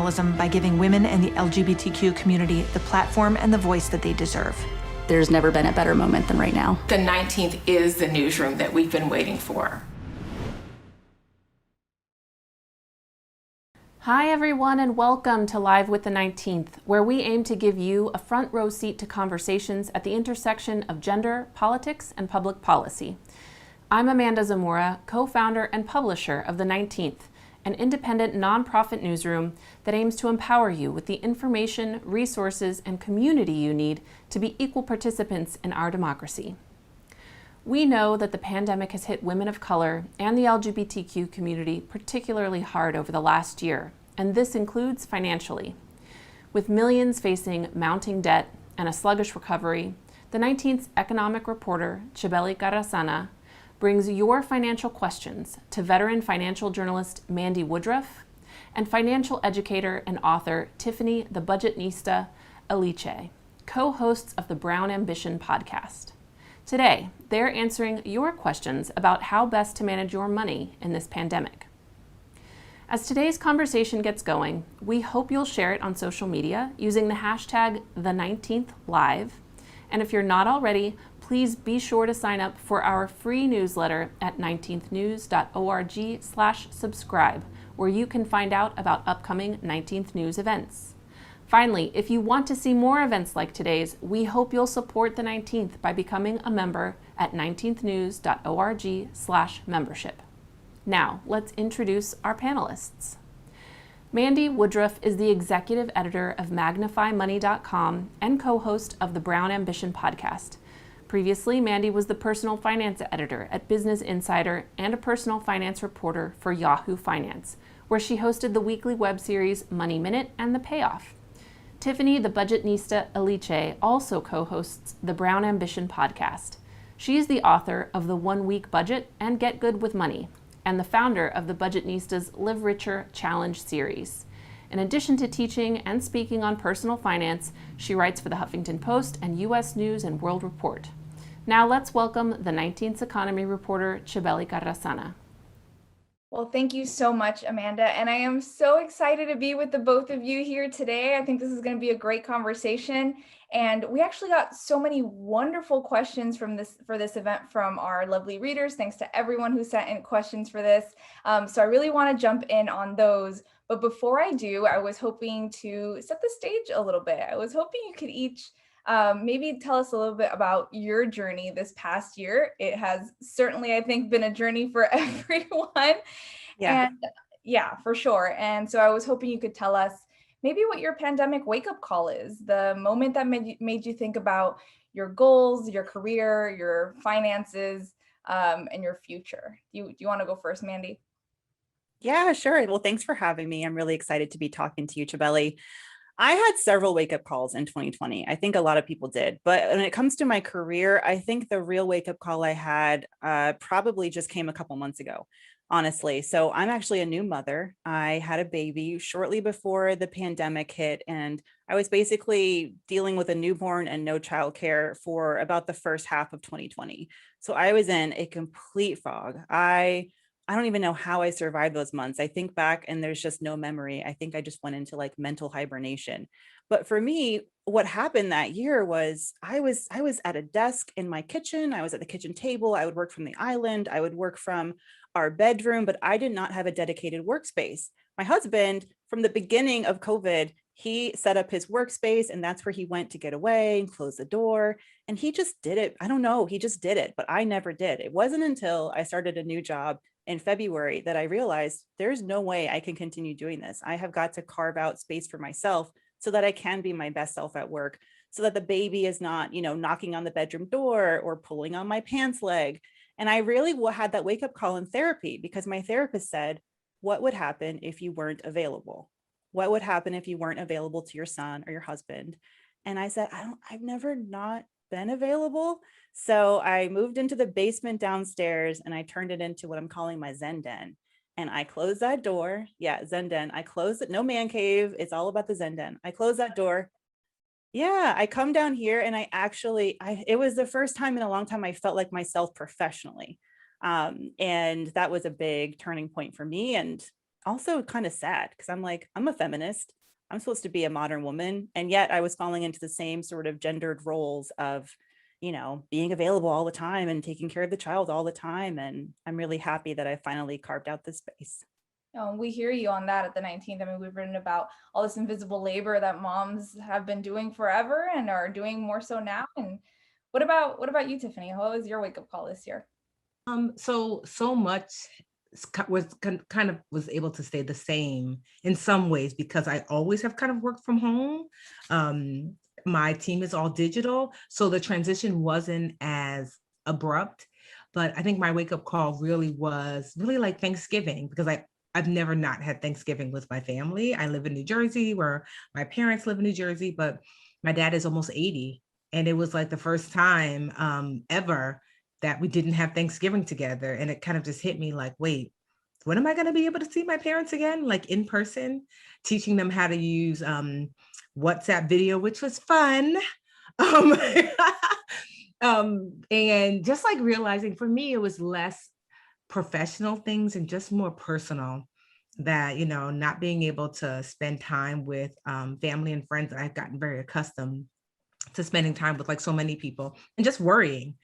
journalism by giving women and the LGBTQ community the platform and the voice that they deserve. There's never been a better moment than right now. The 19th is the newsroom that we've been waiting for. Hi everyone, and welcome to Live with the 19th, where we aim to give you a front row seat to conversations at the intersection of gender, politics, and public policy. I'm Amanda Zamora, co-founder and publisher of The 19th, an independent nonprofit newsroom that aims to empower you with the information, resources, and community you need to be equal participants in our democracy. We know that the pandemic has hit women of color and the LGBTQ community particularly hard over the last year, and this includes financially. With millions facing mounting debt and a sluggish recovery, the 19th's economic reporter, Chabeli Carrazana, brings your financial questions to veteran financial journalist Mandi Woodruff and financial educator and author Tiffany the Budgetnista Aliche, co-hosts of the Brown Ambition podcast. Today, they're answering your questions about how best to manage your money in this pandemic. As today's conversation gets going, we hope you'll share it on social media using the hashtag The19thLive. And if you're not already, please be sure to sign up for our free newsletter at 19thnews.org/subscribe, where you can find out about upcoming 19th News events. Finally, if you want to see more events like today's, we hope you'll support the 19th by becoming a member at 19thnews.org/membership. Now, let's introduce our panelists. Mandi Woodruff is the executive editor of MagnifyMoney.com and co-host of the Brown Ambition podcast. Previously, Mandi was the personal finance editor at Business Insider and a personal finance reporter for Yahoo Finance, where she hosted the weekly web series Money Minute and The Payoff. Tiffany the Budgetnista Aliche also co-hosts the Brown Ambition podcast. She's the author of The 1 Week Budget and Get Good with Money, and the founder of the Budgetnista's Live Richer Challenge series. In addition to teaching and speaking on personal finance, she writes for the Huffington Post and U.S. News and World Report. Now let's welcome the 19th's economy reporter, Chabeli Carrazana. Well, thank you so much, Amanda. And I am so excited to be with the both of you here today. I think this is going to be a great conversation. And we actually got so many wonderful questions for this event from our lovely readers. Thanks to everyone who sent in questions for this. So I really want to jump in on those. But before I do, I was hoping to set the stage a little bit. I was hoping you could each maybe tell us a little bit about your journey this past year. It has certainly, I think, been a journey for everyone. Yeah. And yeah, for sure. And so I was hoping you could tell us maybe what your pandemic wake-up call is, the moment that made you think about your goals, your career, your finances, and your future. Do you want to go first, Mandi? Yeah, sure. Well, thanks for having me. I'm really excited to be talking to you, Chabeli. I had several wake-up calls in 2020. I think a lot of people did. But when it comes to my career, I think the real wake-up call I had probably just came a couple months ago, honestly. So I'm actually a new mother. I had a baby shortly before the pandemic hit, and I was basically dealing with a newborn and no childcare for about the first half of 2020. So I was in a complete fog. I don't even know how I survived those months. I think back and there's just no memory. I think I just went into like mental hibernation. But for me, what happened that year was I was at a desk in my kitchen. I was at the kitchen table. I would work from the island. I would work from our bedroom, but I did not have a dedicated workspace. My husband, from the beginning of COVID, he set up his workspace and that's where he went to get away and close the door. And he just did it. I don't know. He just did it, but I never did. It wasn't until I started a new job in February that I realized there's no way I can continue doing this. I have got to carve out space for myself so that I can be my best self at work, so that the baby is not, knocking on the bedroom door or pulling on my pants leg. And I really had that wake up call in therapy because my therapist said, what would happen if you weren't available? What would happen if you weren't available to your son or your husband? And I said, I've never not been available. So I moved into the basement downstairs and I turned it into what I'm calling my Zen den. And I closed that door. Yeah, Zen den. I closed it. No man cave. It's all about the Zen den. I closed that door. Yeah, I come down here and it was the first time in a long time I felt like myself professionally. And that was a big turning point for me. And also kind of sad because I'm like, I'm a feminist. I'm supposed to be a modern woman. And yet I was falling into the same sort of gendered roles of, being available all the time and taking care of the child all the time. And I'm really happy that I finally carved out this space. We hear you on that at the 19th. I mean, we've written about all this invisible labor that moms have been doing forever and are doing more so now. And what about you, Tiffany? What was your wake up call this year? So much kind of was able to stay the same in some ways because I always have kind of worked from home. My team is all digital, so the transition wasn't as abrupt. But I think my wake up call really was really like Thanksgiving, because I've never not had Thanksgiving with my family. I live in New Jersey, where my parents live in New Jersey, but my dad is almost 80. And it was like the first time ever that we didn't have Thanksgiving together. And it kind of just hit me like, wait, when am I going to be able to see my parents again? Like in person, teaching them how to use WhatsApp video, which was fun. Um, and just like realizing for me, it was less professional things and just more personal, that, not being able to spend time with family and friends. I've gotten very accustomed to spending time with like so many people and just worrying,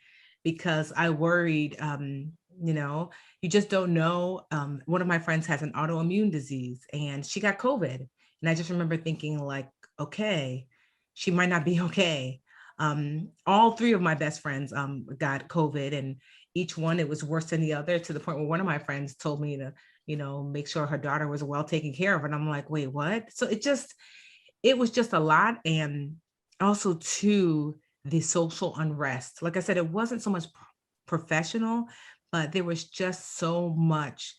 because I worried, you just don't know. One of my friends has an autoimmune disease and she got COVID. And I just remember thinking like, okay, she might not be okay. All three of my best friends got COVID, and each one, it was worse than the other, to the point where one of my friends told me to, make sure her daughter was well taken care of. And I'm like, wait, what? So it was just a lot. And also too, the social unrest. Like I said, it wasn't so much professional, but there was just so much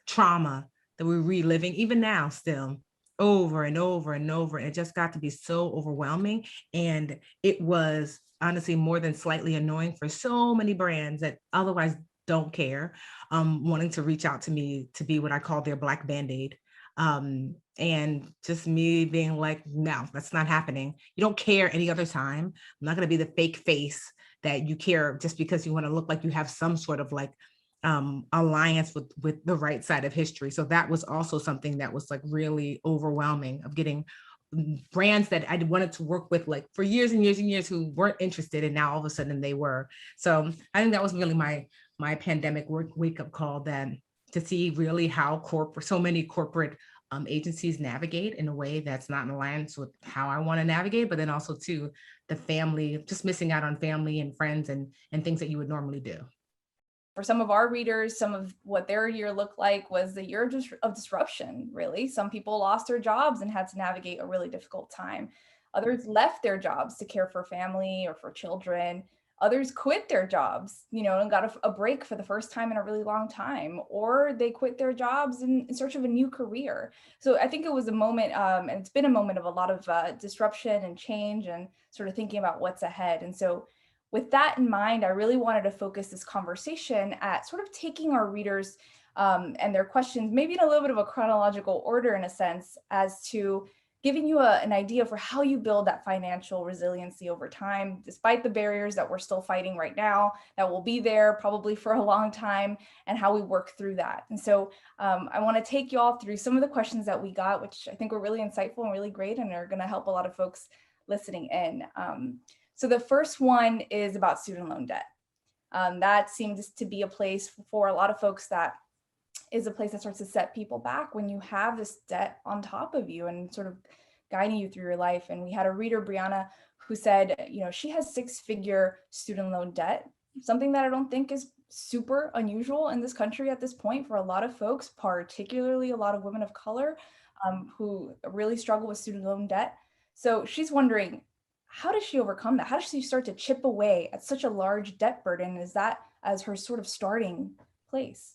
trauma that we're reliving, even now still, over and over and over. And it just got to be so overwhelming. And it was honestly more than slightly annoying for so many brands that otherwise don't care, wanting to reach out to me to be what I call their Black Band-Aid. And just me being like, no, that's not happening. You don't care any other time. I'm not going to be the fake face that you care just because you want to look like you have some sort of like alliance with the right side of history. So that was also something that was like really overwhelming, of getting brands that I wanted to work with like for years and years and years who weren't interested, and now all of a sudden they were. So I think that was really my pandemic wake up call, then, to see really how so many corporate agencies navigate in a way that's not in alliance with how I want to navigate, but then also to the family, just missing out on family and friends and things that you would normally do. For some of our readers, some of what their year looked like was the year of disruption, really. Some people lost their jobs and had to navigate a really difficult time. Others left their jobs to care for family or for children. Others quit their jobs, and got a break for the first time in a really long time, or they quit their jobs in search of a new career. So I think it was a moment, and it's been a moment of a lot of disruption and change and sort of thinking about what's ahead. And so with that in mind, I really wanted to focus this conversation at sort of taking our readers and their questions, maybe in a little bit of a chronological order, in a sense, as to giving you an idea for how you build that financial resiliency over time, despite the barriers that we're still fighting right now, that will be there probably for a long time, and how we work through that. And so I want to take you all through some of the questions that we got, which I think were really insightful and really great, and are going to help a lot of folks listening in. So the first one is about student loan debt. That seems to be a place for a lot of folks that is a place that starts to set people back when you have this debt on top of you and sort of guiding you through your life. And we had a reader, Brianna, who said, she has 6-figure student loan debt, something that I don't think is super unusual in this country at this point for a lot of folks, particularly a lot of women of color who really struggle with student loan debt. So she's wondering, how does she overcome that? How does she start to chip away at such a large debt burden? Is that as her sort of starting place?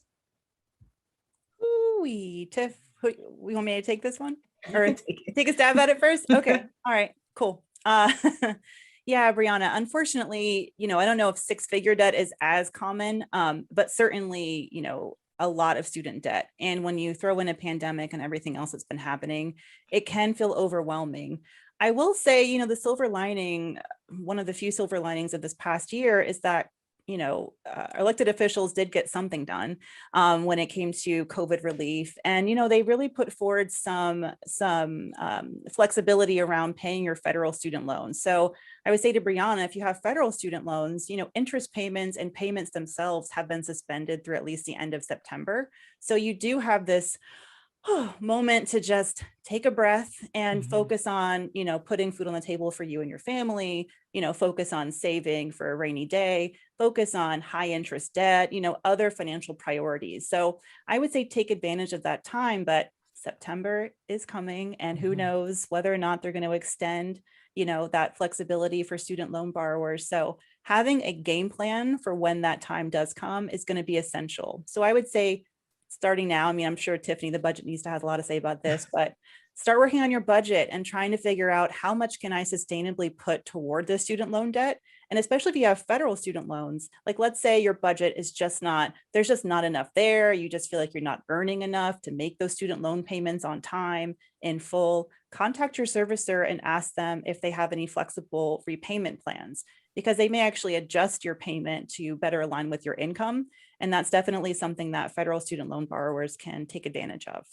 Tiff, we want me to take this one, or take a stab at it first? Okay. All right, cool. Yeah, Brianna, unfortunately, I don't know if 6-figure debt is as common, but certainly, a lot of student debt. And when you throw in a pandemic and everything else that's been happening, it can feel overwhelming. I will say, the silver lining, one of the few silver linings of this past year is that elected officials did get something done when it came to COVID relief. And, they really put forward some flexibility around paying your federal student loans. So I would say to Brianna, if you have federal student loans, interest payments and payments themselves have been suspended through at least the end of September. So you do have this moment to just take a breath and focus on, putting food on the table for you and your family, focus on saving for a rainy day, focus on high interest debt, other financial priorities. So I would say take advantage of that time, but September is coming and who knows whether or not they're going to extend, that flexibility for student loan borrowers. So having a game plan for when that time does come is going to be essential. So I would say starting now, I'm sure Tiffany, the Budgetnista, has a lot to say about this, but start working on your budget and trying to figure out how much can I sustainably put toward the student loan debt. And especially if you have federal student loans, like let's say your budget is there's just not enough there. You just feel like you're not earning enough to make those student loan payments on time in full. Contact your servicer and ask them if they have any flexible repayment plans, because they may actually adjust your payment to better align with your income. And that's definitely something that federal student loan borrowers can take advantage of.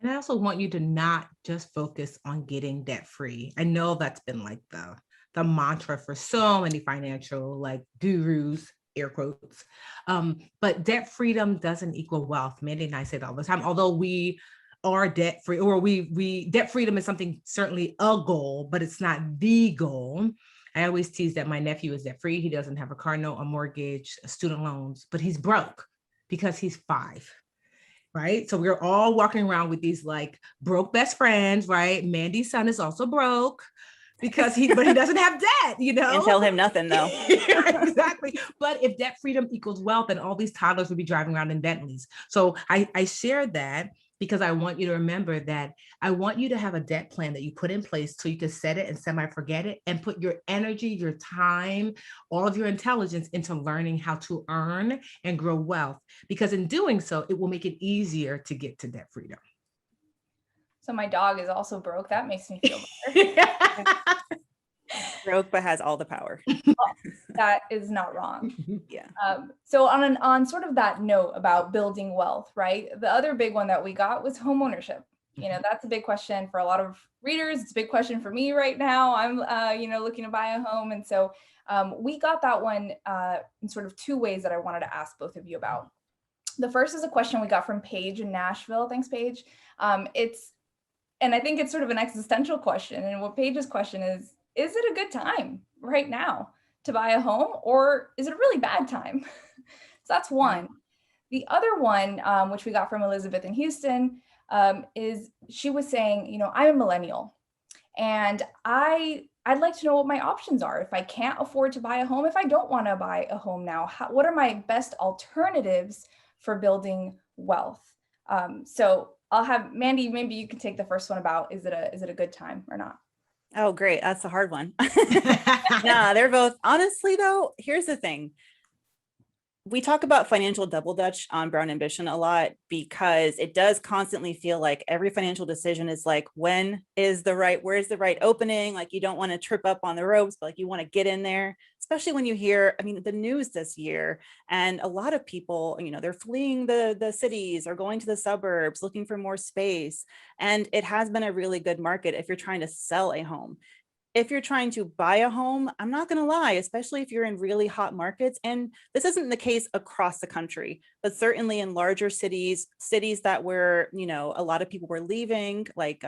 And I also want you to not just focus on getting debt free. I know that's been like the mantra for so many financial gurus, air quotes. But debt freedom doesn't equal wealth. Mandy and I say that all the time, although we are debt free, or we debt freedom is something, certainly a goal, but it's not the goal. I always tease that my nephew is debt free. He doesn't have a car note, a mortgage, student loans, but he's broke because he's 5. Right. So we're all walking around with these broke best friends, right? Mandy's son is also broke but he doesn't have debt, Can't tell him nothing though. Exactly. But if debt freedom equals wealth, then all these toddlers would be driving around in Bentleys. So I share that because I want you to remember that I want you to have a debt plan that you put in place so you can set it and semi-forget it and put your energy, your time, all of your intelligence into learning how to earn and grow wealth. Because in doing so, it will make it easier to get to debt freedom. So my dog is also broke. That makes me feel better. Broke, but has all the power. That is not wrong. Yeah. So on sort of that note about building wealth, right? The other big one that we got was homeownership. That's a big question for a lot of readers. It's a big question for me right now. I'm, looking to buy a home. And so we got that one in sort of 2 ways that I wanted to ask both of you about. The first is a question we got from Paige in Nashville. Thanks, Paige. And I think it's sort of an existential question. And what Paige's question is it a good time right now to buy a home, or is it a really bad time? So that's one. The other one, which we got from Elizabeth in Houston, is she was saying, I'm a millennial and I'd like to know what my options are. If I can't afford to buy a home, if I don't want to buy a home now, what are my best alternatives for building wealth? So I'll have Mandi, maybe you can take the first one about, is it a good time or not? Oh, great. That's a hard one. Yeah, they're both. Honestly, though, here's the thing. We talk about financial double dutch on Brown Ambition a lot because it does constantly feel like every financial decision is where's the right opening? You don't want to trip up on the ropes, but you want to get in there, especially when you hear, the news this year. And a lot of people, they're fleeing the cities or going to the suburbs, looking for more space. And it has been a really good market if you're trying to sell a home. If you're trying to buy a home, I'm not going to lie, especially if you're in really hot markets, and this isn't the case across the country, but certainly in larger cities that were, a lot of people were leaving, like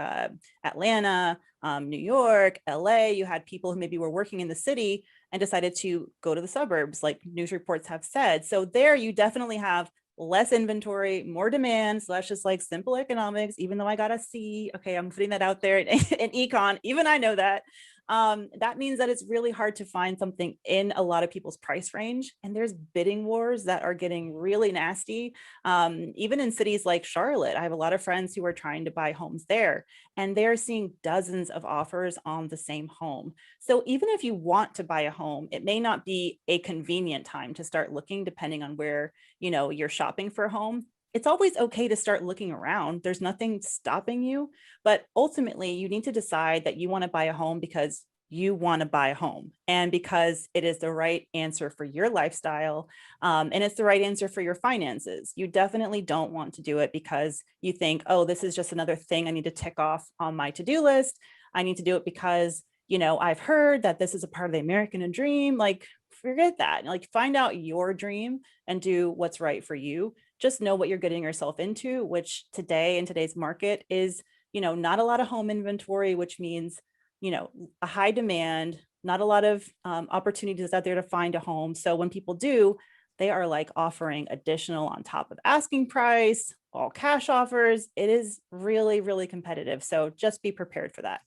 Atlanta, New York, LA, you had people who maybe were working in the city and decided to go to the suburbs, like news reports have said. So there you definitely have less inventory, more demand. So that's just simple economics, even though I got a C. Okay, I'm putting that out there in econ. Even I know that. That means that it's really hard to find something in a lot of people's price range. And there's bidding wars that are getting really nasty. Even in cities like Charlotte, I have a lot of friends who are trying to buy homes there, and they're seeing dozens of offers on the same home. So even if you want to buy a home, it may not be a convenient time to start looking, depending on where, you're shopping for a home. It's always okay to start looking around. There's nothing stopping you, but ultimately you need to decide that you want to buy a home because you want to buy a home, and because it is the right answer for your lifestyle, and it's the right answer for your finances. You definitely don't want to do it because you think, oh, this is just another thing I need to tick off on my to-do list. I need to do it because, I've heard that this is a part of the American dream. Like, forget that. Like, find out your dream and do what's right for you. Just know what you're getting yourself into, which today in today's market is, not a lot of home inventory, which means, a high demand, not a lot of opportunities out there to find a home. So when people do, they are like offering additional on top of asking price, all cash offers. It is really, really competitive. So just be prepared for that.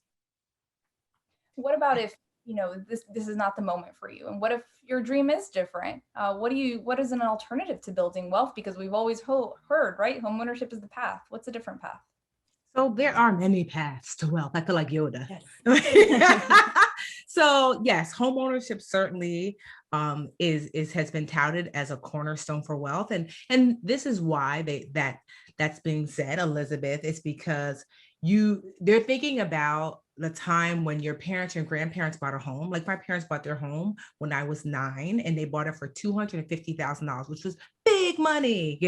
What about if, this is not the moment for you? And what if your dream is different? What is an alternative to building wealth? Because we've always heard, right? Homeownership is the path. What's a different path? So there are many paths to wealth. I feel like Yoda. Yes. So yes, homeownership certainly has been touted as a cornerstone for wealth, and this is why that's being said, Elizabeth. It's because they're thinking about the time when your parents and grandparents bought a home. Like my parents bought their home when I was 9, and they bought it for $250,000, which was big money,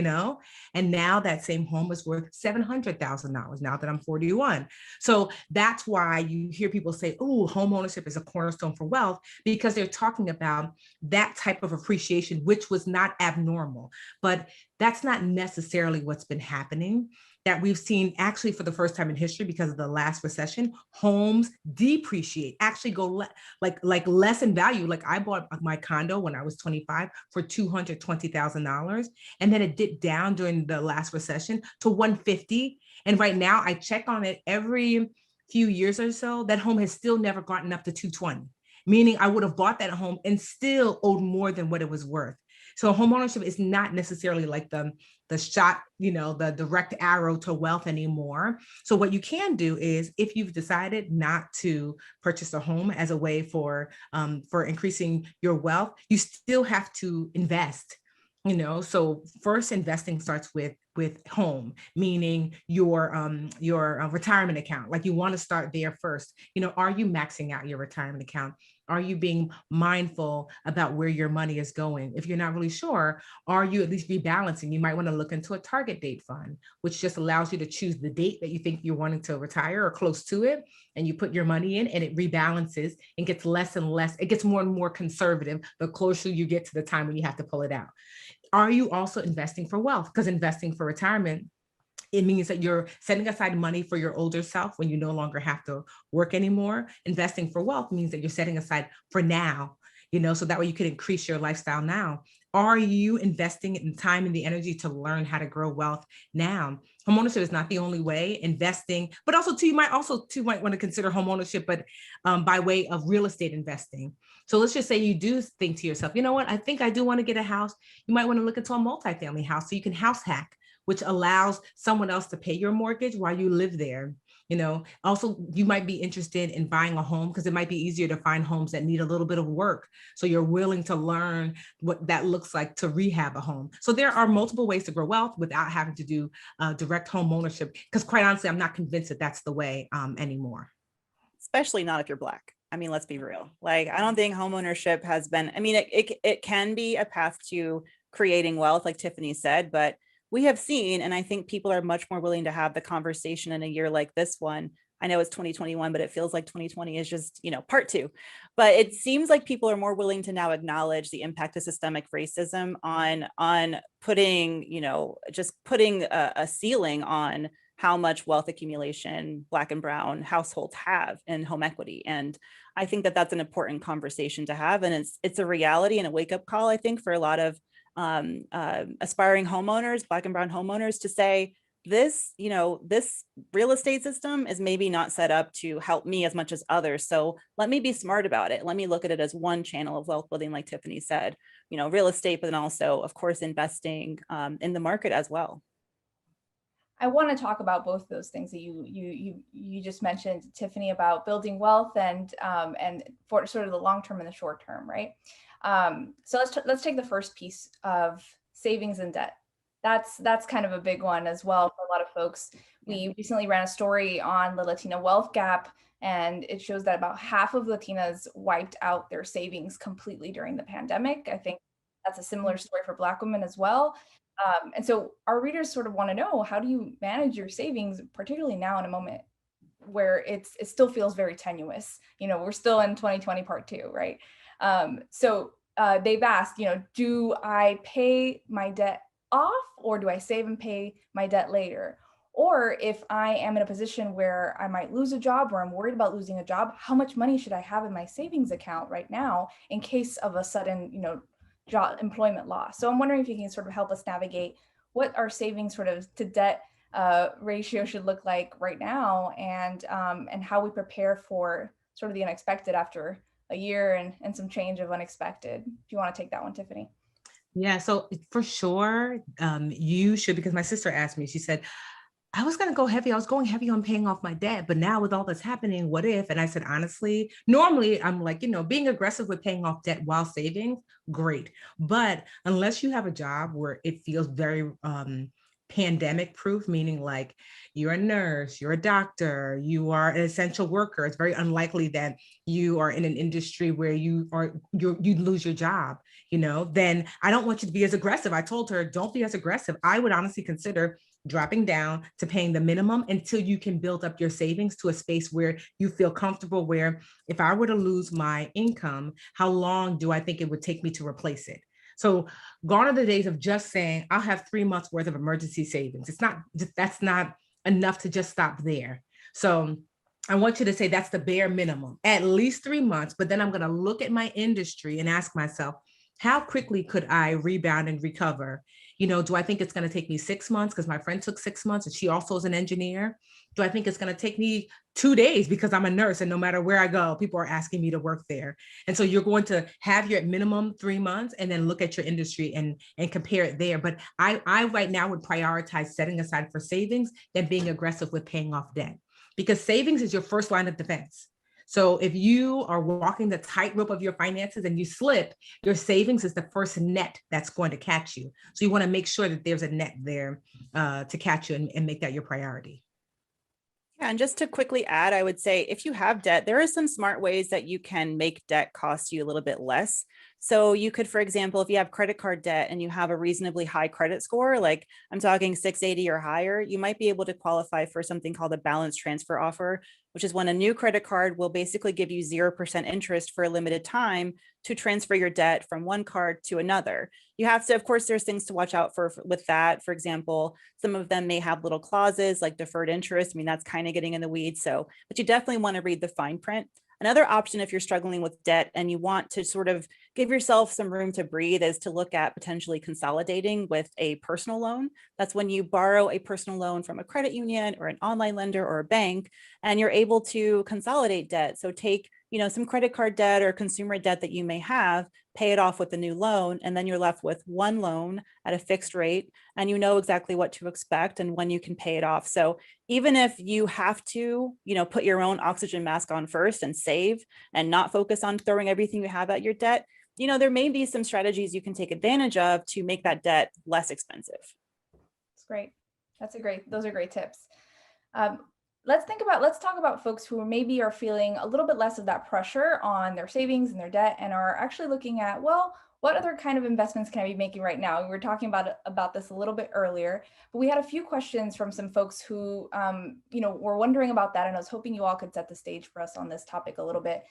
and now that same home is worth $700,000 now that I'm 41. So that's why you hear people say, oh, home ownership is a cornerstone for wealth, because they're talking about that type of appreciation, which was not abnormal. But that's not necessarily what's been happening. That we've seen actually for the first time in history, because of the last recession, homes depreciate, actually go like less in value. Like I bought my condo when I was 25 for $220,000, and then it dipped down during the last recession to $150,000. And right now I check on it every few years or so. That home has still never gotten up to $220,000, meaning I would have bought that home and still owed more than what it was worth. So homeownership is not necessarily like the shot, the direct arrow to wealth anymore. So what you can do is, if you've decided not to purchase a home as a way for increasing your wealth, you still have to invest. So first, investing starts with home, meaning your retirement account. Like you want to start there first. Are you maxing out your retirement account? Are you being mindful about where your money is going? If you're not really sure, are you at least rebalancing? You might want to look into a target date fund, which just allows you to choose the date that you think you're wanting to retire or close to it. And you put your money in and it rebalances and gets less and less. It gets more and more conservative the closer you get to the time when you have to pull it out. Are you also investing for wealth? Because investing for retirement, it means that you're setting aside money for your older self when you no longer have to work anymore. Investing for wealth means that you're setting aside for now, so that way you can increase your lifestyle now. Are you investing in time and the energy to learn how to grow wealth now? Homeownership is not the only way. Investing, but also you might want to consider homeownership, but by way of real estate investing. So let's just say you do think to yourself, you know what, I think I do want to get a house. You might want to look into a multifamily house so you can house hack, which allows someone else to pay your mortgage while you live there. Also, you might be interested in buying a home because it might be easier to find homes that need a little bit of work. So you're willing to learn what that looks like to rehab a home. So there are multiple ways to grow wealth without having to do direct home ownership, because quite honestly, I'm not convinced that that's the way anymore. Especially not if you're Black. I mean, let's be real. Like, I don't think homeownership has been, it can be a path to creating wealth, like Tiffany said, but we have seen, and I think people are much more willing to have the conversation in a year like this one. I know it's 2021, but it feels like 2020 is just, part 2. But it seems like people are more willing to now acknowledge the impact of systemic racism on putting, just putting a ceiling on how much wealth accumulation Black and brown households have in home equity. And I think that that's an important conversation to have. And it's a reality and a wake-up call, I think, for a lot of aspiring homeowners, Black and brown homeowners, to say, this real estate system is maybe not set up to help me as much as others. So let me be smart about it. Let me look at it as one channel of wealth building, like Tiffany said, real estate, but then also, of course, investing in the market as well. I want to talk about both those things that you just mentioned, Tiffany, about building wealth and for sort of the long term and the short term, right? So let's take the first piece of savings and debt. That's kind of a big one as well for a lot of folks. We recently ran a story on the Latina wealth gap, and it shows that about half of Latinas wiped out their savings completely during the pandemic. I think that's a similar story for Black women as well. And so our readers sort of want to know, how do you manage your savings, particularly now in a moment where it still feels very tenuous? We're still in 2020 part 2, right? So they've asked, do I pay my debt off, or do I save and pay my debt later? Or if I am in a position where I might lose a job, or I'm worried about losing a job, how much money should I have in my savings account right now in case of a sudden, job employment loss? So I'm wondering if you can sort of help us navigate what our savings sort of to debt ratio should look like right now, and how we prepare for sort of the unexpected after a year and some change of unexpected. Do you want to take that one, Tiffany? Yeah, so for sure, you should, because my sister asked me, she said, I was going to go heavy. I was going heavy on paying off my debt, but now with all that's happening, what if? And I said, honestly, normally I'm like, being aggressive with paying off debt while saving, great. But unless you have a job where it feels very pandemic proof, meaning like you're a nurse, you're a doctor, you are an essential worker, it's very unlikely that you are in an industry where you'd lose your job, then I don't want you to be as aggressive. I told her, don't be as aggressive. I would honestly consider dropping down to paying the minimum until you can build up your savings to a space where you feel comfortable, where if I were to lose my income, how long do I think it would take me to replace it? So gone are the days of just saying, I'll have 3 months worth of emergency savings. That's not enough to just stop there. So I want you to say that's the bare minimum, at least 3 months, but then I'm going to look at my industry and ask myself, how quickly could I rebound and recover? Do I think it's going to take me 6 months because my friend took 6 months and she also is an engineer? Do I think it's going to take me 2 days because I'm a nurse and no matter where I go, people are asking me to work there? And so you're going to have your minimum 3 months and then look at your industry and compare it there. But I right now would prioritize setting aside for savings than being aggressive with paying off debt, because savings is your first line of defense. So if you are walking the tightrope of your finances and you slip, your savings is the first net that's going to catch you. So you want to make sure that there's a net there to catch you and make that your priority. Yeah, and just to quickly add, I would say if you have debt, there are some smart ways that you can make debt cost you a little bit less. So you could, for example, if you have credit card debt and you have a reasonably high credit score, like I'm talking 680 or higher, you might be able to qualify for something called a balance transfer offer, which is when a new credit card will basically give you 0% interest for a limited time to transfer your debt from one card to another. You have to, of course, there's things to watch out for with that. For example, some of them may have little clauses like deferred interest. I mean, that's kind of getting in the weeds. So, but you definitely want to read the fine print. Another option, if you're struggling with debt and you want to sort of give yourself some room to breathe, is to look at potentially consolidating with a personal loan. That's when you borrow a personal loan from a credit union or an online lender or a bank, and you're able to consolidate debt. So take, some credit card debt or consumer debt that you may have, pay it off with a new loan, and then you're left with one loan at a fixed rate, and you know exactly what to expect and when you can pay it off. So even if you have to, put your own oxygen mask on first and save and not focus on throwing everything you have at your debt, there may be some strategies you can take advantage of to make that debt less expensive. That's great. Those are great tips. Let's talk about folks who maybe are feeling a little bit less of that pressure on their savings and their debt and are actually looking at, well, what other kind of investments can I be making right now? We were talking about this a little bit earlier, but we had a few questions from some folks who, were wondering about that. And I was hoping you all could set the stage for us on this topic a little bit.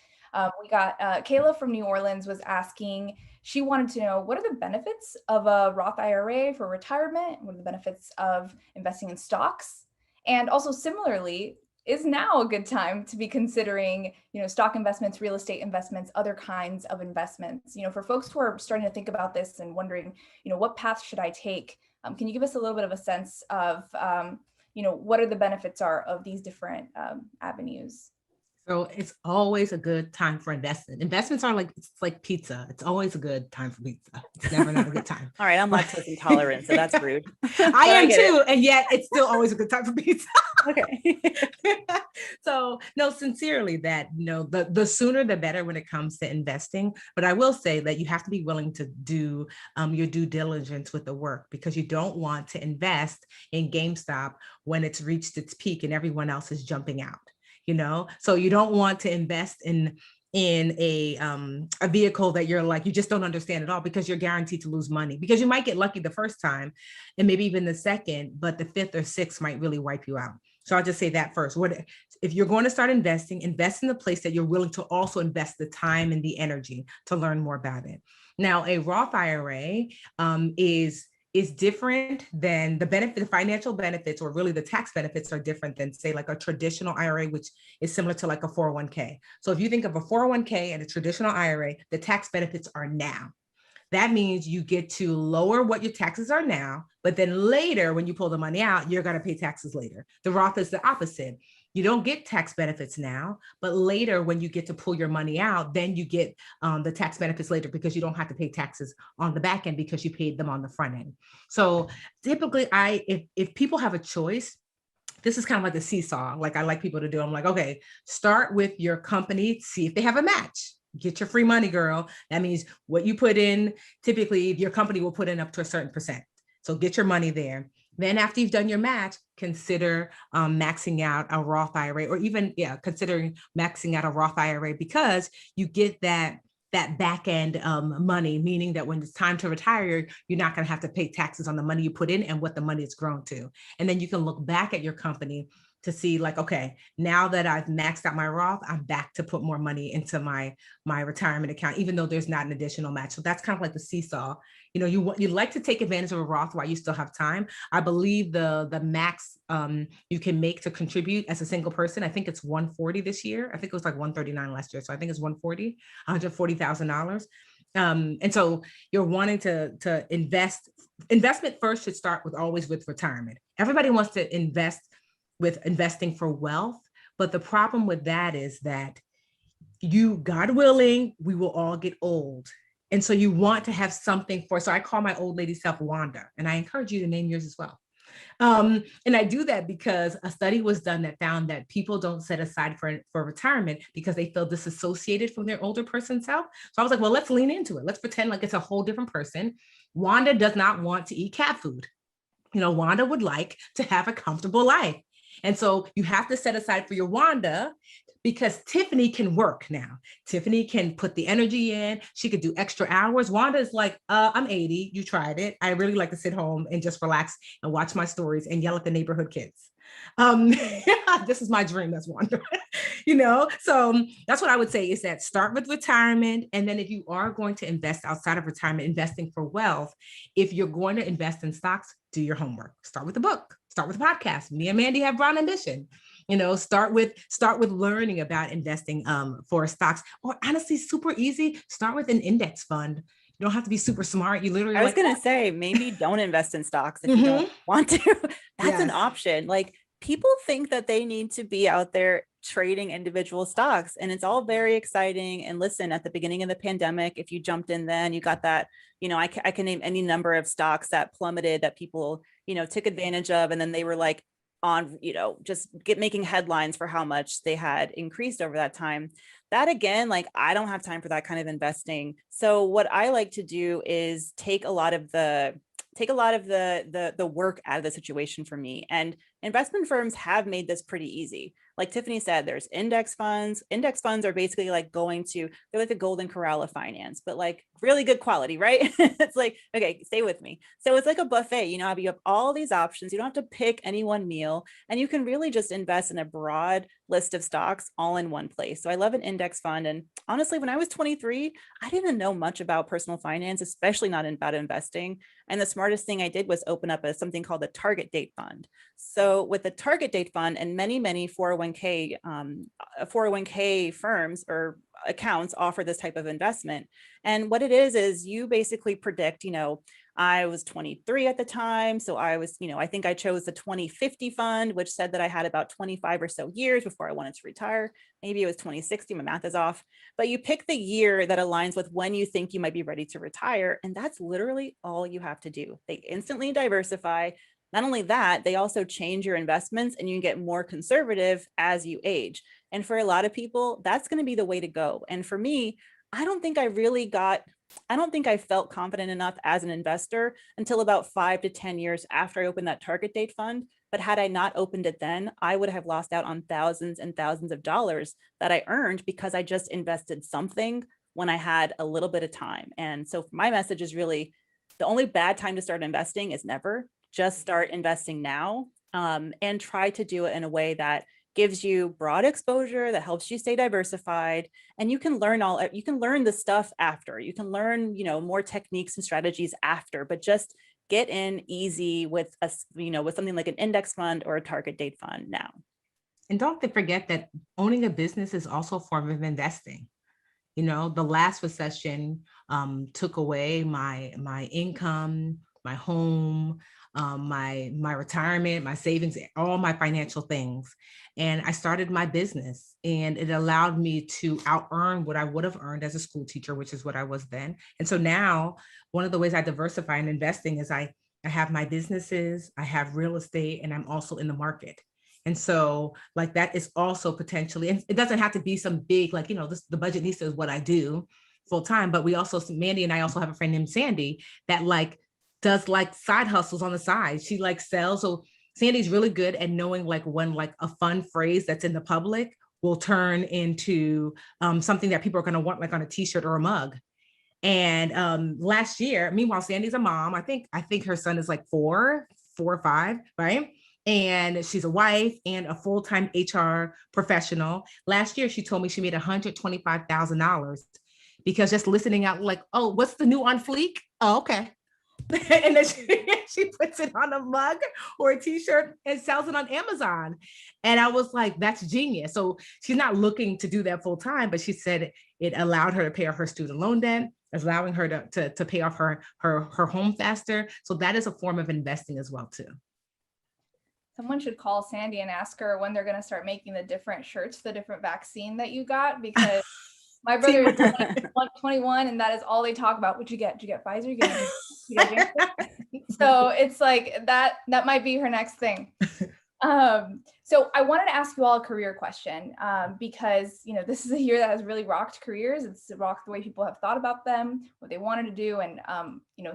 We got Kayla from New Orleans was asking, she wanted to know, what are the benefits of a Roth IRA for retirement? What are the benefits of investing in stocks? And also similarly, is now a good time to be considering, stock investments, real estate investments, other kinds of investments? For folks who are starting to think about this and wondering, what path should I take? Can you give us a little bit of a sense of, what are the benefits are of these different avenues? So it's always a good time for investment. Investments are it's like pizza. It's always a good time for pizza. It's never not a good time. All right, I'm lactose intolerant, so that's rude. I am too, and yet it's still always a good time for pizza. Okay. So no, sincerely that, the sooner the better when it comes to investing. But I will say that you have to be willing to do your due diligence with the work, because you don't want to invest in GameStop when it's reached its peak and everyone else is jumping out, So you don't want to invest in a vehicle that you're like, you just don't understand at all, because you're guaranteed to lose money, because you might get lucky the first time and maybe even the second, but the fifth or sixth might really wipe you out. So I'll just say that first. If you're going to start investing, invest in the place that you're willing to also invest the time and the energy to learn more about it. Now, a Roth IRA is different than the financial benefits, or really the tax benefits are different than, say, like a traditional IRA, which is similar to like a 401k. So if you think of a 401k and a traditional IRA, the tax benefits are now. That means you get to lower what your taxes are now, but then later when you pull the money out, you're going to pay taxes later. The Roth is the opposite. You don't get tax benefits now, but later when you get to pull your money out, then you get the tax benefits later, because you don't have to pay taxes on the back end because you paid them on the front end. So typically if people have a choice, this is kind of like the seesaw. Like I like people to do. I'm like, okay, start with your company, see if they have a match. Get your free money, girl. That means what you put in, typically your company will put in up to a certain percent. So get your money there. Then after you've done your match, consider maxing out a Roth IRA, or even, considering maxing out a Roth IRA, because you get that back end money, meaning that when it's time to retire, you're not going to have to pay taxes on the money you put in and what the money has grown to. And then you can look back at your company to see like, okay, now that I've maxed out my Roth, I'm back to put more money into my retirement account, even though there's not an additional match. So that's kind of like the seesaw. You like to take advantage of a Roth while you still have time. I believe the max you can make to contribute as a single person, I think it's 140 this year. I think it was like 139 last year. So I think it's 140, $140,000. And so you're wanting to invest. Investment first should start always with retirement. Everybody wants to invest with investing for wealth. But the problem with that is that God willing, we will all get old. And so you want to have something so I call my old lady self Wanda, and I encourage you to name yours as well. And I do that because a study was done that found that people don't set aside for retirement because they feel disassociated from their older person self. So I was like, well, let's lean into it. Let's pretend like it's a whole different person. Wanda does not want to eat cat food. Wanda would like to have a comfortable life. And so you have to set aside for your Wanda, because Tiffany can work now. Tiffany can put the energy in. She could do extra hours. Wanda is like, I'm 80. You tried it. I really like to sit home and just relax and watch my stories and yell at the neighborhood kids. This is my dream. That's Wanda. So that's what I would say, is that start with retirement. And then if you are going to invest outside of retirement, investing for wealth, if you're going to invest in stocks, do your homework. Start with a book. Start with a podcast. Me and Mandy have Brown Ambition. Start with learning about investing for stocks, or honestly, super easy. Start with an index fund. You don't have to be super smart. You literally. I was going to say, maybe don't invest in stocks if you don't want to. That's an option. Like, people think that they need to be out there trading individual stocks, and it's all very exciting. And listen, at the beginning of the pandemic, if you jumped in then, you got that, I can name any number of stocks that plummeted that people, took advantage of. And then they were like on, just making headlines for how much they had increased over that time. That again, like, I don't have time for that kind of investing. So what I like to do is take a lot of the work out of the situation for me. And investment firms have made this pretty easy. Like Tiffany said, there's index funds. Index funds are basically like they're like the golden corral of finance, but like really good quality, right? It's like, okay, stay with me. So it's like a buffet, you have all these options. You don't have to pick any one meal, and you can really just invest in a broad list of stocks all in one place. So I love an index fund. And honestly, when I was 23, I didn't know much about personal finance, especially not about investing. And the smartest thing I did was open up something called the target date fund. So with the target date fund, and many 401k firms or accounts offer this type of investment. And what it is you basically predict, I was 23 at the time. So I was, I think I chose the 2050 fund, which said that I had about 25 or so years before I wanted to retire. Maybe it was 2060, my math is off, but you pick the year that aligns with when you think you might be ready to retire. And that's literally all you have to do. They instantly diversify. Not only that, they also change your investments and you get more conservative as you age. And for a lot of people, that's going to be the way to go. And for me, I don't think I felt confident enough as an investor until about 5 to 10 years after I opened that target date fund. But had I not opened it then, I would have lost out on thousands and thousands of dollars that I earned because I just invested something when I had a little bit of time. And so my message is really, the only bad time to start investing is never. Just start investing now, and try to do it in a way that gives you broad exposure, that helps you stay diversified, and you can learn the stuff after. You can learn, more techniques and strategies after, but just get in easy with with something like an index fund or a target date fund now. And don't forget that owning a business is also a form of investing. The last recession took away my income, my home, my retirement, my savings, all my financial things. And I started my business, and it allowed me to out earn what I would have earned as a school teacher, which is what I was then. And so now one of the ways I diversify in investing is I have my businesses, I have real estate, and I'm also in the market. And so like that is also potentially, and it doesn't have to be some big, the Budgetnista is what I do full time, but we also, Mandi and I also have a friend named Sandy that does side hustles on the side. She sells. So Sandy's really good at knowing when a fun phrase that's in the public will turn into something that people are going to want on a t-shirt or a mug. And last year, meanwhile, Sandy's a mom. I think her son is 4 or 5, right? And she's a wife and a full-time HR professional. Last year, she told me she made $125,000 because just listening out oh, what's the new on fleek? Oh, okay. And then she puts it on a mug or a t-shirt and sells it on Amazon. And I was like, that's genius. So she's not looking to do that full time, but she said it allowed her to pay off her student loan debt, allowing her to pay off her home faster. So that is a form of investing as well too. Someone should call Sandy and ask her when they're going to start making the different shirts, the different vaccine that you got, because my brother is 21 and that is all they talk about. What'd you get? Did you get Pfizer? You get So it's that might be her next thing. So I wanted to ask you all a career question because, this is a year that has really rocked careers. It's rocked the way people have thought about them, what they wanted to do. And,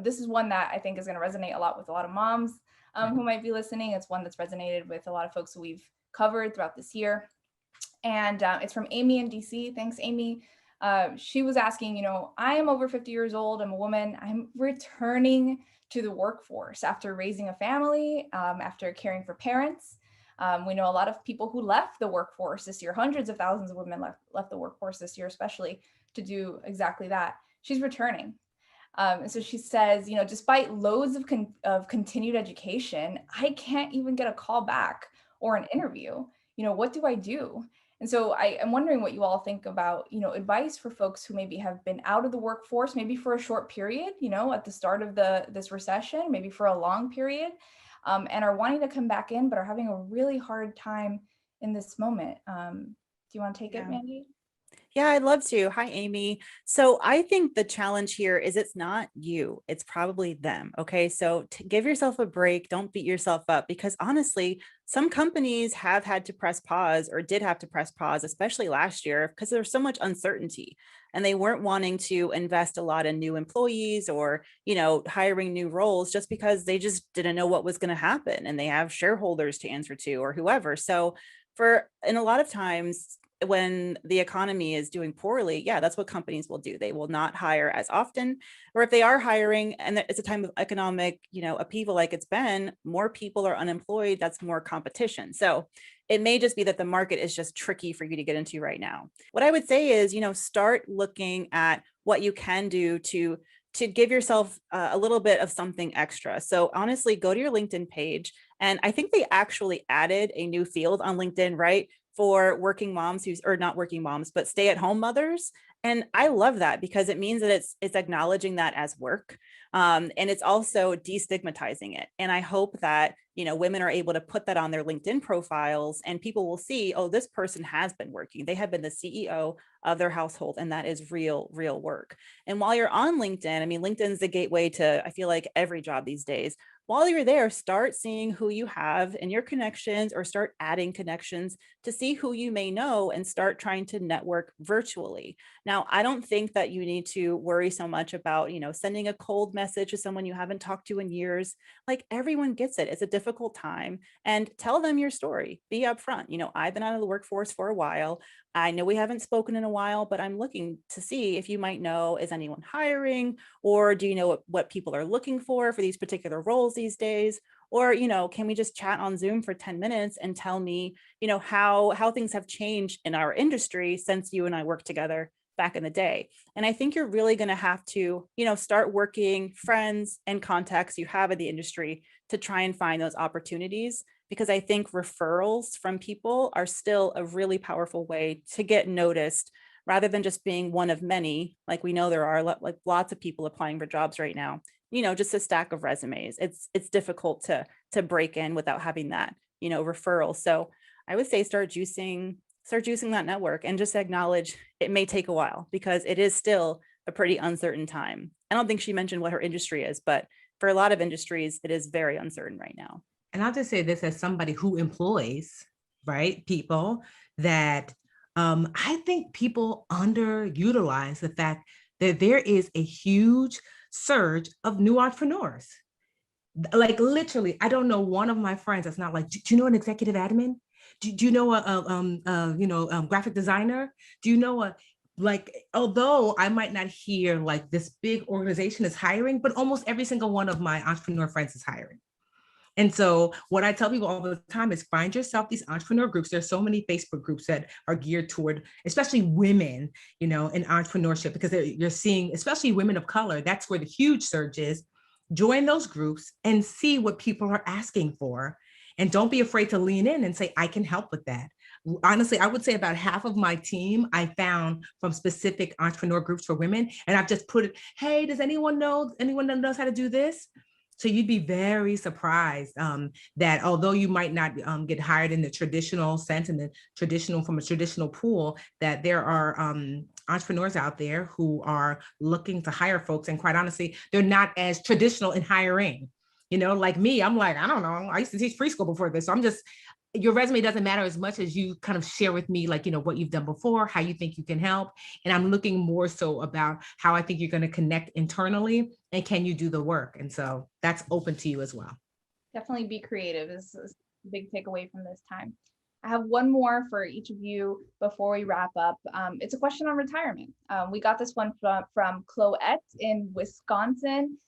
this is one that I think is going to resonate a lot with a lot of moms who might be listening. It's one that's resonated with a lot of folks who we've covered throughout this year. And it's from Amy in DC. Thanks, Amy. She was asking, I am over 50 years old. I'm a woman. I'm returning to the workforce after raising a family, after caring for parents. We know a lot of people who left the workforce this year. Hundreds of thousands of women left the workforce this year, especially to do exactly that. She's returning. And so she says, despite loads of continued education, I can't even get a call back or an interview. What do I do? And so I'm wondering what you all think about, advice for folks who maybe have been out of the workforce, maybe for a short period, at the start of this recession, maybe for a long period, and are wanting to come back in, but are having a really hard time in this moment. Do you want to take it, Mandi? Yeah, I'd love to. Hi, Amy. So I think the challenge here is it's not you, it's probably them. Okay. So give yourself a break. Don't beat yourself up, because honestly, some companies have had to press pause or did have to press pause, especially last year, because there's so much uncertainty and they weren't wanting to invest a lot in new employees or, hiring new roles just because they just didn't know what was going to happen and they have shareholders to answer to or whoever. So in a lot of times, when the economy is doing poorly, that's what companies will do. They will not hire as often, or if they are hiring and it's a time of economic, upheaval like it's been, more people are unemployed. That's more competition. So it may just be that the market is just tricky for you to get into right now. What I would say is, start looking at what you can do to give yourself a little bit of something extra. So honestly, go to your LinkedIn page. And I think they actually added a new field on LinkedIn, right? For working moms or not working moms, but stay-at-home mothers. And I love that because it means that it's acknowledging that as work. And it's also destigmatizing it. And I hope that, women are able to put that on their LinkedIn profiles and people will see, oh, this person has been working. They have been the CEO of their household. And that is real work. And while you're on LinkedIn, LinkedIn's the gateway to, I feel like, every job these days. while you're there, start seeing who you have in your connections or start adding connections to see who you may know and start trying to network virtually. Now, I don't think that you need to worry so much about, sending a cold message to someone you haven't talked to in years. Like, everyone gets it. It's a difficult time, and tell them your story. Be upfront. I've been out of the workforce for a while. I know we haven't spoken in a while, but I'm looking to see if you might know, is anyone hiring, or do you know what people are looking for these particular roles these days? Or, can we just chat on Zoom for 10 minutes and tell me, how things have changed in our industry since you and I worked together back in the day. And I think you're really going to have to, start working friends and contacts you have in the industry to try and find those opportunities, because I think referrals from people are still a really powerful way to get noticed, rather than just being one of many. Like, we know there are like lots of people applying for jobs right now, just a stack of resumes. It's difficult to break in without having that, referral. So I would say start juicing that network, and just acknowledge it may take a while, because it is still a pretty uncertain time. I don't think she mentioned what her industry is, but for a lot of industries, it is very uncertain right now. And I'll just say this as somebody who employs, right, people, that I think people underutilize the fact that there is a huge surge of new entrepreneurs. Like, literally, I don't know one of my friends that's not like, do you know an executive admin? Do you know a graphic designer? Do you know although I might not hear like this big organization is hiring, but almost every single one of my entrepreneur friends is hiring. And so what I tell people all the time is find yourself these entrepreneur groups. There's so many Facebook groups that are geared toward, especially women, in entrepreneurship, because you're seeing, especially women of color, that's where the huge surge is. Join those groups and see what people are asking for. And don't be afraid to lean in and say, I can help with that. Honestly, I would say about half of my team I found from specific entrepreneur groups for women. And I've just put it, hey, does anyone that knows how to do this? So you'd be very surprised that although you might not get hired in the traditional sense, from a traditional pool, that there are entrepreneurs out there who are looking to hire folks. And quite honestly, they're not as traditional in hiring. Like me, I'm like, I don't know. I used to teach preschool before this. So your resume doesn't matter as much as you kind of share with me, like, what you've done before, how you think you can help. And I'm looking more so about how I think you're going to connect internally, and can you do the work? And so that's open to you as well. Definitely be creative is a big takeaway from this time. I have one more for each of you before we wrap up. It's a question on retirement. We got this one from Chloette in Wisconsin.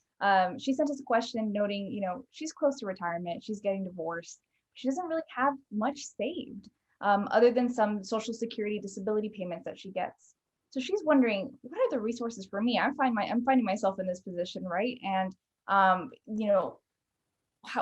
She sent us a question noting, she's close to retirement. She's getting divorced. She doesn't really have much saved, other than some Social Security disability payments that she gets. So she's wondering, what are the resources for me? I'm finding myself in this position, right? And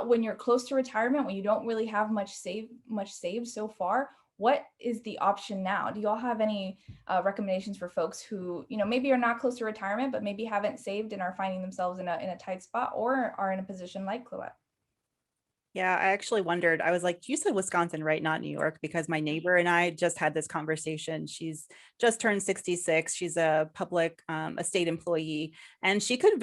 when you're close to retirement, when you don't really have much saved so far, what is the option now? Do you all have any recommendations for folks who, maybe are not close to retirement, but maybe haven't saved and are finding themselves in a tight spot, or are in a position like Chloette? Yeah, I actually wondered. I was like, you said Wisconsin, right? Not New York, because my neighbor and I just had this conversation. She's just turned 66. She's a public a state employee, and she could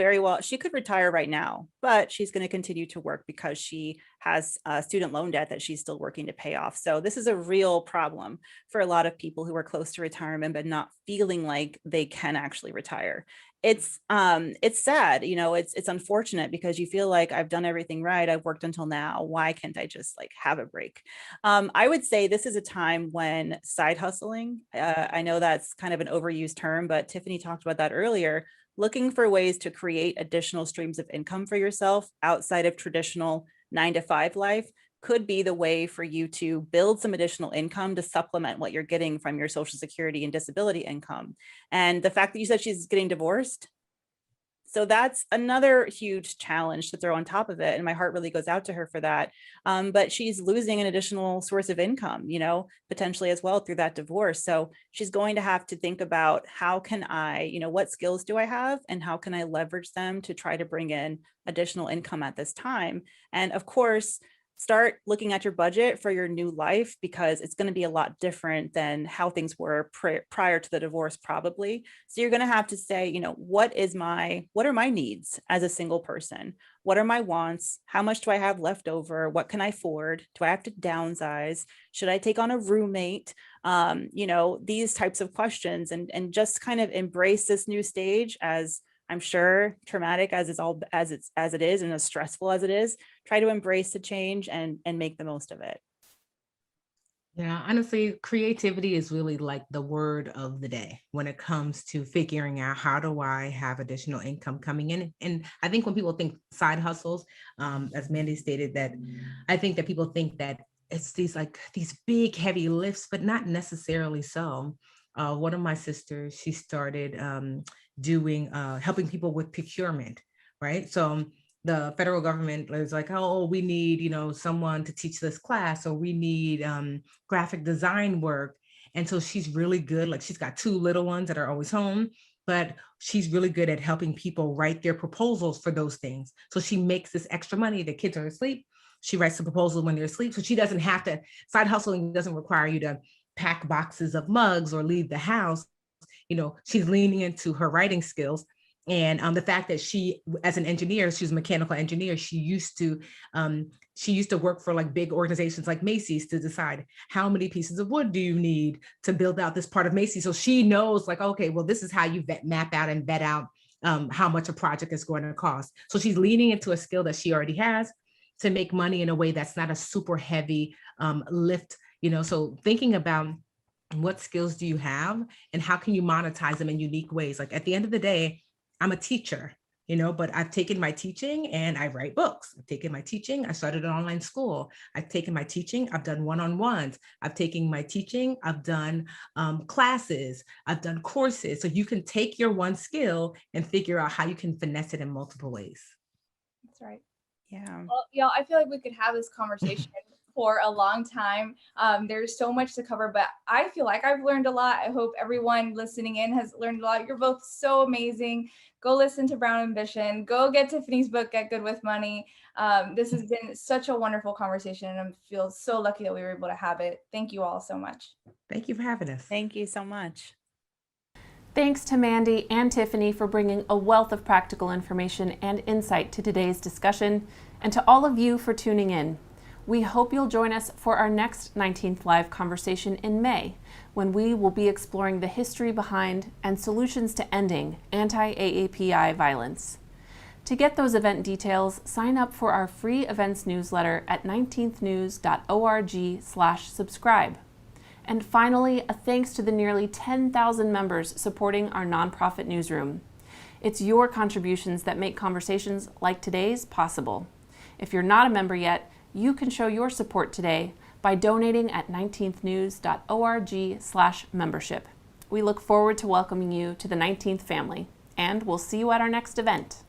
retire right now, but she's going to continue to work because she has student loan debt that she's still working to pay off. So this is a real problem for a lot of people who are close to retirement, but not feeling like they can actually retire. It's sad, it's unfortunate, because you feel like, I've done everything right. I've worked until now. Why can't I just have a break? I would say this is a time when side hustling, I know that's kind of an overused term, but Tiffany talked about that earlier, looking for ways to create additional streams of income for yourself outside of traditional 9-to-5 life could be the way for you to build some additional income to supplement what you're getting from your Social Security and disability income. And the fact that you said she's getting divorced, so that's another huge challenge to throw on top of it. And my heart really goes out to her for that. But she's losing an additional source of income, potentially as well through that divorce. So she's going to have to think about, how can I, what skills do I have, and how can I leverage them to try to bring in additional income at this time? And of course, start looking at your budget for your new life, because it's going to be a lot different than how things were prior to the divorce, probably. So you're going to have to say, you know, what are my needs as a single person? What are my wants? How much do I have left over? What can I afford? Do I have to downsize? Should I take on a roommate? You know, these types of questions, and just kind of embrace this new stage, as I'm sure traumatic as it is and as stressful as it is. Try to embrace the change and make the most of it. Yeah, honestly, creativity is really like the word of the day when it comes to figuring out how do I have additional income coming in. And I think when people think side hustles, as Mandi stated, that I think that people think that it's these big heavy lifts, but not necessarily so. One of my sisters, she started doing helping people with procurement, right? So the federal government is like, oh, we need, you know, someone to teach this class, or we need graphic design work. And so she's really good. Like, she's got 2 little ones that are always home, but she's really good at helping people write their proposals for those things. So she makes this extra money. The kids are asleep. She writes the proposal when they're asleep. So she doesn't have to, side hustling doesn't require you to pack boxes of mugs or leave the house. You know, she's leaning into her writing skills. And the fact that she, as an engineer, she was a mechanical engineer, she used to work for like big organizations like Macy's to decide how many pieces of wood do you need to build out this part of Macy's. So she knows, like, okay, well, this is how you map out and vet out how much a project is going to cost. So she's leaning into a skill that she already has to make money in a way that's not a super heavy lift, you know. So thinking about what skills do you have and how can you monetize them in unique ways? Like, at the end of the day, I'm a teacher, you know, but I've taken my teaching and I write books. I've taken my teaching, I started an online school. I've taken my teaching, I've done one-on-ones. I've taken my teaching, I've done classes, I've done courses. So you can take your one skill and figure out how you can finesse it in multiple ways. That's right. Yeah. Well, I feel like we could have this conversation for a long time. There's so much to cover, but I feel like I've learned a lot. I hope everyone listening in has learned a lot. You're both so amazing. Go listen to Brown Ambition. Go get Tiffany's book, Get Good with Money. This has been such a wonderful conversation, and I feel so lucky that we were able to have it. Thank you all so much. Thank you for having us. Thank you so much. Thanks to Mandi and Tiffany for bringing a wealth of practical information and insight to today's discussion, and to all of you for tuning in. We hope you'll join us for our next 19th Live conversation in May, when we will be exploring the history behind and solutions to ending anti-AAPI violence. To get those event details, sign up for our free events newsletter at 19thnews.org/subscribe. And finally, a thanks to the nearly 10,000 members supporting our nonprofit newsroom. It's your contributions that make conversations like today's possible. If you're not a member yet, you can show your support today by donating at 19thnews.org/membership. We look forward to welcoming you to the 19th family, and we'll see you at our next event.